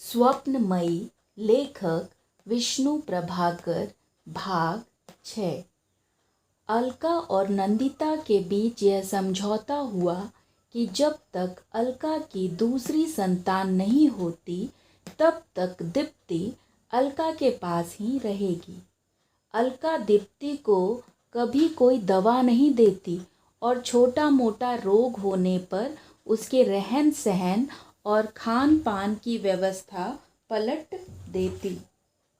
स्वप्नमयी, लेखक विष्णु प्रभाकर। भाग 6। अलका और नंदिता के बीच यह समझौता हुआ कि जब तक अलका की दूसरी संतान नहीं होती तब तक दीप्ति अलका के पास ही रहेगी। अलका दीप्ति को कभी कोई दवा नहीं देती और छोटा मोटा रोग होने पर उसके रहन सहन और खान पान की व्यवस्था पलट देती।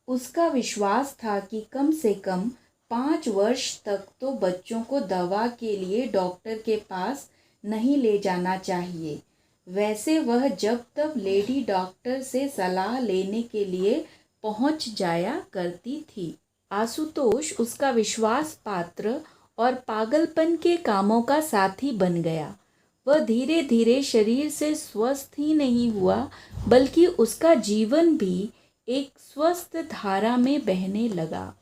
उसका विश्वास था कि कम से कम 5 वर्ष तक तो बच्चों को दवा के लिए डॉक्टर के पास नहीं ले जाना चाहिए। वैसे वह जब तब लेडी डॉक्टर से सलाह लेने के लिए पहुंच जाया करती थी। आशुतोष उसका विश्वास पात्र और पागलपन के कामों का साथी बन गया। वह धीरे धीरे शरीर से स्वस्थ ही नहीं हुआ बल्कि उसका जीवन भी एक स्वस्थ धारा में बहने लगा।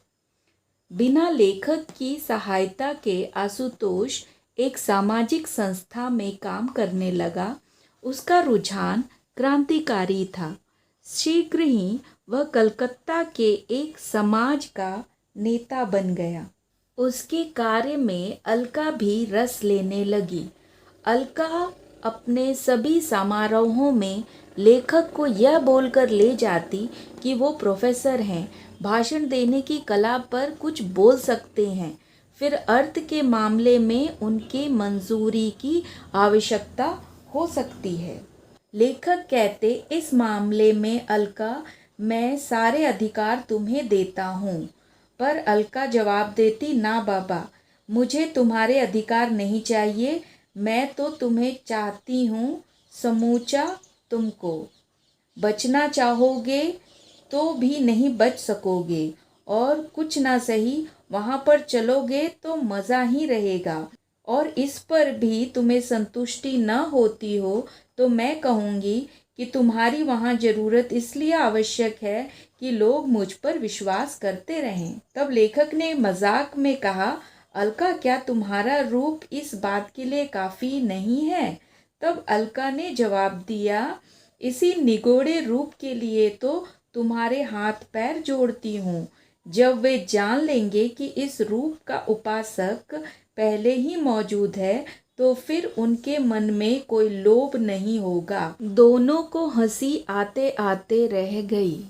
बिना लेखक की सहायता के आशुतोष एक सामाजिक संस्था में काम करने लगा। उसका रुझान क्रांतिकारी था। शीघ्र ही वह कलकत्ता के एक समाज का नेता बन गया। उसके कार्य में अलका भी रस लेने लगी। अलका अपने सभी समारोहों में लेखक को यह बोलकर ले जाती कि वो प्रोफेसर हैं, भाषण देने की कला पर कुछ बोल सकते हैं, फिर अर्थ के मामले में उनके मंजूरी की आवश्यकता हो सकती है। लेखक कहते, इस मामले में अलका, मैं सारे अधिकार तुम्हें देता हूँ। पर अलका जवाब देती, ना बाबा, मुझे तुम्हारे अधिकार नहीं चाहिए। मैं तो तुम्हें चाहती हूँ, समूचा तुमको। बचना चाहोगे तो भी नहीं बच सकोगे, और कुछ ना सही वहाँ पर चलोगे तो मज़ा ही रहेगा। और इस पर भी तुम्हें संतुष्टि न होती हो तो मैं कहूँगी कि तुम्हारी वहाँ ज़रूरत इसलिए आवश्यक है कि लोग मुझ पर विश्वास करते रहें। तब लेखक ने मजाक में कहा, अलका, क्या तुम्हारा रूप इस बात के लिए काफ़ी नहीं है? तब अलका ने जवाब दिया, इसी निगोड़े रूप के लिए तो तुम्हारे हाथ पैर जोड़ती हूँ। जब वे जान लेंगे कि इस रूप का उपासक पहले ही मौजूद है तो फिर उनके मन में कोई लोभ नहीं होगा। दोनों को हंसी आते आते रह गई।